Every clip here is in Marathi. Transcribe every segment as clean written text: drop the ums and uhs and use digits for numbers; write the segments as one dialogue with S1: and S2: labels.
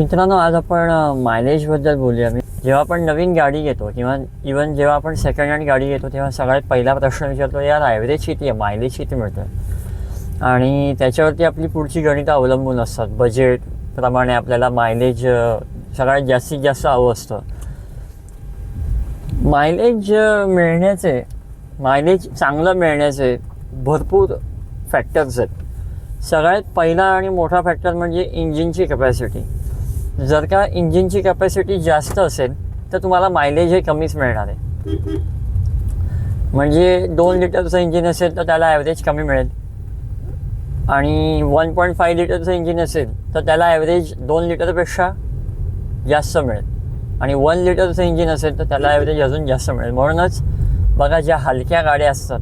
S1: मित्रांनो, आज आपण मायलेजबद्दल बोलूया. जेव्हा आपण नवीन गाडी घेतो किंवा इवन जेव्हा आपण सेकंड हँड गाडी घेतो तेव्हा सगळ्यात पहिला प्रश्न विचारतो, यार ॲव्हरेज किती आहे, मायलेज किती मिळतं. आणि त्याच्यावरती आपली पुढची गणितं अवलंबून असतात. बजेटप्रमाणे आपल्याला मायलेज सगळ्यात जास्तीत जास्त हवं असतं. मायलेज चांगलं मिळण्याचे भरपूर फॅक्टर्स आहेत. सगळ्यात पहिला आणि मोठा फॅक्टर म्हणजे इंजिनची कॅपॅसिटी. जर का इंजिनची कॅपॅसिटी जास्त असेल तर तुम्हाला मायलेज हे कमीच मिळणार आहे. म्हणजे 2 लिटरचं इंजिन असेल तर त्याला ॲव्हरेज कमी मिळेल, आणि 1.5 लिटरचं इंजिन असेल तर त्याला ॲव्हरेज 2 लिटरपेक्षा जास्त मिळेल, आणि 1 लिटरचं इंजिन असेल तर त्याला ॲव्हरेज अजून जास्त मिळेल. म्हणूनच बघा, ज्या हलक्या गाड्या असतात,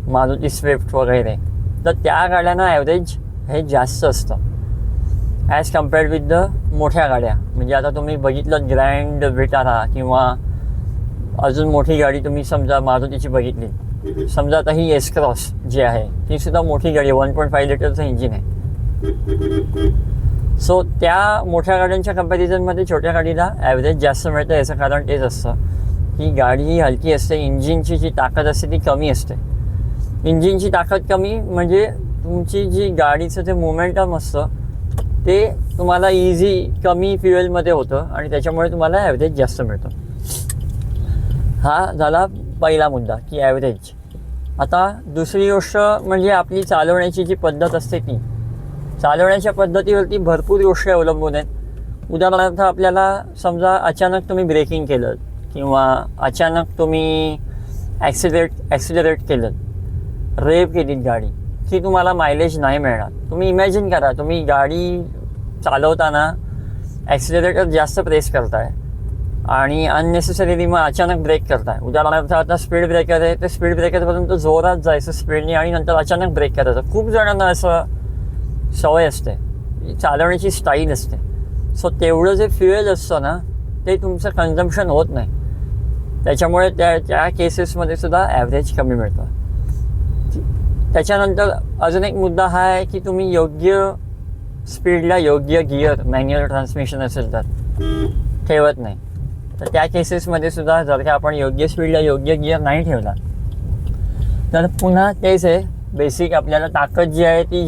S1: मारुती स्विफ्ट वगैरे, तर त्या गाड्यांना ॲव्हरेज हे जास्त असतं ॲज कम्पेअर्ड विथ द मोठ्या गाड्या. म्हणजे आता तुम्ही बघितलं ग्रँड विटारा किंवा अजून मोठी गाडी तुम्ही समजा मारुतीची बघितली, समजा आता ही एस क्रॉस जी आहे ती सुद्धा मोठी गाडी आहे, 1.5 लिटरचं इंजिन आहे. सो त्या मोठ्या गाड्यांच्या कंपॅरिझनमध्ये छोट्या गाडीला ॲव्हरेज जास्त मिळतं. याचं कारण तेच असतं की गाडी ही हलकी असते, इंजिनची जी ताकद असते ती कमी असते. इंजिनची ताकद कमी म्हणजे तुमची जी गाडीचं जे मोमेंटम असतं ते तुम्हाला कमी फ्युएलमध्ये होतं, आणि त्याच्यामुळे तुम्हाला ॲव्हरेज जास्त मिळतं. हा झाला पहिला मुद्दा की ॲव्हरेज. आता दुसरी गोष्ट म्हणजे आपली चालवण्याची जी पद्धत असते ती. चालवण्याच्या पद्धतीवरती भरपूर गोष्टी अवलंबून आहेत. उदाहरणार्थ, आपल्याला समजा अचानक तुम्ही ब्रेकिंग केलं किंवा अचानक तुम्ही ॲक्सिलरेट केलं, रेव केलीत गाडी, की तुम्हाला मायलेज नाही मिळणार. तुम्ही इमॅजिन करा, तुम्ही गाडी चालवताना ॲक्सिलरेटर जास्त प्रेस करताय आणि अननेसेसरीली मग अचानक ब्रेक करताय. उदाहरणार्थ, आता स्पीड ब्रेकर आहे, तर स्पीड ब्रेकरपर्यंत जोरात जायचं स्पीडने आणि नंतर अचानक ब्रेक करायचं. खूप जणांना असं सवय असते, चालवण्याची स्टाईल असते. सो तेवढं जे फ्युएल असतं ना, ते तुमचं कन्झम्पशन होत नाही. त्याच्यामुळे त्या केसेसमध्ये सुद्धा ॲव्हरेज कमी मिळतं. त्याच्यानंतर अजून एक मुद्दा हा आहे की तुम्ही योग्य स्पीडला योग्य गिअर, मॅन्युअल ट्रान्समिशन असेल तर ठेवत नाही. तर त्या केसेसमध्ये सुद्धा जर का आपण योग्य स्पीडला योग्य गिअर नाही ठेवला तर पुन्हा तेच आहे बेसिक. आपल्याला ताकद जी आहे ती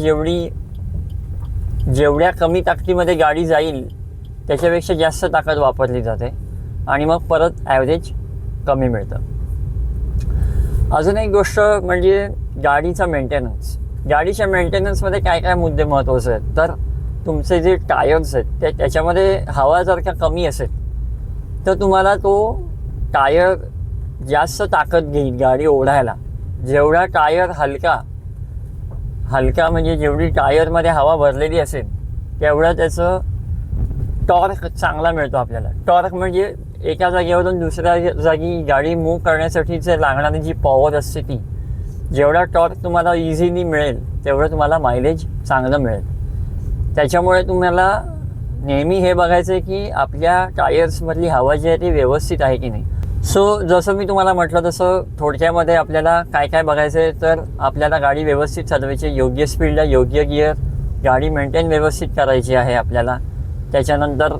S1: जेवढ्या कमी ताकदीमध्ये गाडी जाईल त्याच्यापेक्षा जास्त ताकद वापरली जाते, आणि मग परत ॲव्हरेज कमी मिळतं. अजून एक गोष्ट म्हणजे गाडीचा मेंटेनन्स. गाडीच्या मेंटेनन्समध्ये काय काय मुद्दे महत्त्वाचे आहेत, तर तुमचे जे टायर्स आहेत त्याच्यामध्ये हवा जर का कमी असेल तर तुम्हाला तो टायर जास्त ताकद घेईल गाडी ओढायला. जेवढा टायर हलका म्हणजे जेवढी टायरमध्ये हवा भरलेली असेल तेवढं त्याचं टॉर्क चांगला मिळतो आपल्याला. टॉर्क म्हणजे एका जागेवरून दुसऱ्या जागी गाडी मूव्ह करण्यासाठी जे लागणारी जी पॉवर असते ती. जेवढा टॉर्क तुम्हाला इझिली मिळेल तेवढं तुम्हाला मायलेज चांगलं मिळेल. त्याच्यामुळे तुम्हाला नेहमी हे बघायचं आहे की आपल्या टायर्समधली हवा जी आहे ती व्यवस्थित आहे की नाही. सो जसं मी तुम्हाला म्हटलं तसं थोडक्यामध्ये आपल्याला काय काय बघायचं आहे, तर आपल्याला गाडी व्यवस्थित चालवायची, योग्य स्पीडला योग्य गिअर, गाडी मेंटेन व्यवस्थित करायची आहे आपल्याला. त्याच्यानंतर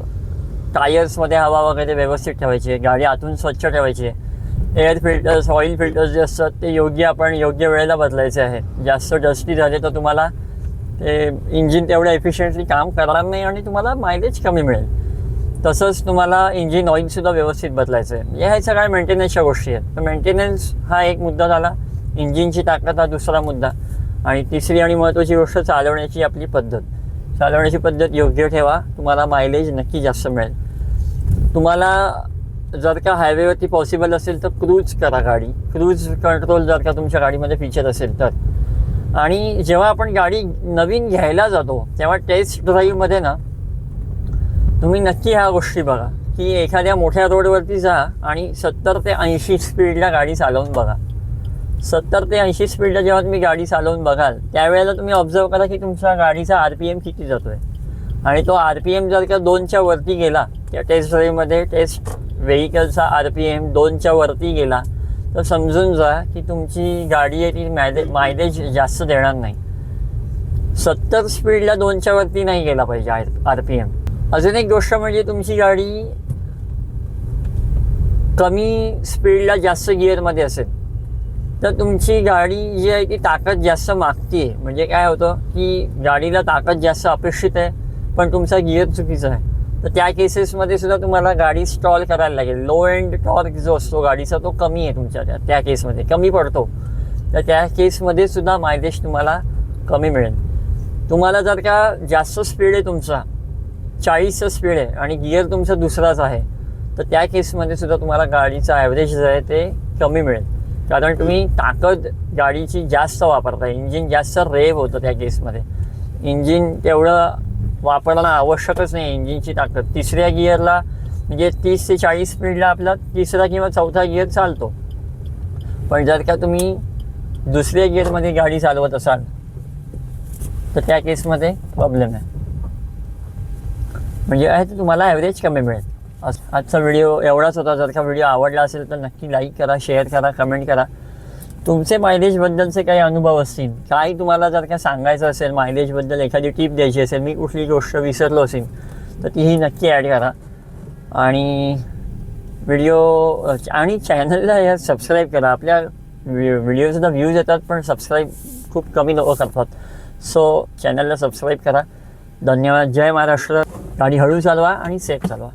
S1: टायर्समध्ये हवा वगैरे व्यवस्थित ठेवायची आहे, गाडी आतून स्वच्छ ठेवायची आहे. एअर फिल्टर्स, ऑइल फिल्टर्स जे असतात ते आपण योग्य वेळेला बदलायचे आहेत. जास्त डस्टी झाले तर तुम्हाला ते इंजिन तेवढं एफिशियंटली काम करणार नाही आणि तुम्हाला मायलेज कमी मिळेल. तसंच तुम्हाला इंजिन ऑइलसुद्धा व्यवस्थित बदलायचं आहे. ह्या सगळ्या मेंटेनन्सच्या गोष्टी आहेत. तर मेंटेनन्स हा एक मुद्दा झाला, इंजिनची ताकद हा दुसरा मुद्दा, आणि तिसरी आणि महत्त्वाची गोष्ट चालवण्याची आपली पद्धत. चालवण्याची पद्धत योग्य ठेवा, तुम्हाला मायलेज नक्की जास्त मिळेल. तुम्हाला जर का हायवेवरती पॉसिबल असेल तर क्रूज करा गाडी. क्रूज कंट्रोल जर का तुमच्या गाडीमध्ये फीचर असेल तर. आणि जेव्हा आपण गाडी नवीन घ्यायला जातो तेव्हा टेस्ट ड्राईव्हमध्ये ना तुम्ही नक्की ह्या गोष्टी बघा की एखाद्या मोठ्या रोडवरती जा आणि 70 ते 80 स्पीडला गाडी चालवून बघा. 70 ते 80 स्पीडला जेव्हा तुम्ही गाडी चालवून बघाल त्यावेळेला तुम्ही ऑब्झर्व करा की तुमच्या गाडीचा RPM किती जातो आहे. आणि तो RPM जर का 2च्या वरती गेला, त्या टेस्ट ड्राईव्हमध्ये टेस्ट व्हेकलचा RPM 2च्या वरती गेला तर समजून जा की तुमची गाडी आहे ती मायलेज जास्त देणार नाही. 70 स्पीडला 2च्या वरती नाही गेला पाहिजे RPM. अजून एक गोष्ट म्हणजे तुमची गाडी कमी स्पीडला जास्त गिअरमध्ये असेल तर तुमची गाडी जी आहे ती ताकद जास्त मागते. म्हणजे काय होतं की गाडीला ताकद जास्त अपेक्षित आहे पण तुमचा गिअर चुकीचा आहे, तर त्या केसेसमध्ये सुद्धा तुम्हाला गाडी स्टॉल करायला लागेल. लो एंड टॉर्क जो असतो गाडीचा तो कमी आहे तुमच्या त्या केसमध्ये, कमी पडतो. तर त्या केसमध्ये सुद्धा मायलेज तुम्हाला कमी मिळेल. तुम्हाला जर का जास्त स्पीड आहे तुमचा 40चं स्पीड आहे आणि गिअर तुमचा दुसराच आहे तर त्या केसमध्ये सुद्धा तुम्हाला गाडीचा ॲव्हरेज जो आहे ते कमी मिळेल. कारण तुम्ही ताकद गाडीची जास्त वापरता, इंजिन जास्त रेव होतं त्या केसमध्ये. इंजिन तेवढं वापरणं आवश्यकच नाही. इंजिनची ताकद तिसऱ्या गिअरला म्हणजे 30 ते 40 स्पीडला आपला तिसरा किंवा चौथा गिअर चालतो. पण जर का तुम्ही दुसऱ्या गिअरमध्ये गाडी चालवत असाल तर त्या केसमध्ये प्रॉब्लेम आहे. म्हणजे आहे ते तुम्हाला ॲव्हरेज कमी मिळेल. आजचा व्हिडिओ एवढाच होता. जर का व्हिडिओ आवडला असेल तर नक्की लाईक करा, शेअर करा, कमेंट करा. तुमचे मायलेजबद्दलचे काही अनुभव असतील, काही तुम्हाला जर का सांगायचं असेल मायलेजबद्दल, एखादी टिप द्यायची असेल, मी कुठली गोष्ट विसरलो असेल तर तीही नक्की ॲड करा. आणि व्हिडिओ आणि चॅनलला या सबस्क्राईब करा. आपल्या व्हिडिओजला व्ह्यूज येतात पण सबस्क्राईब खूप कमी लोक करतात. सो चॅनलला सबस्क्राईब करा. धन्यवाद. जय महाराष्ट्र. गाडी हळू चालवा आणि सेफ चालवा.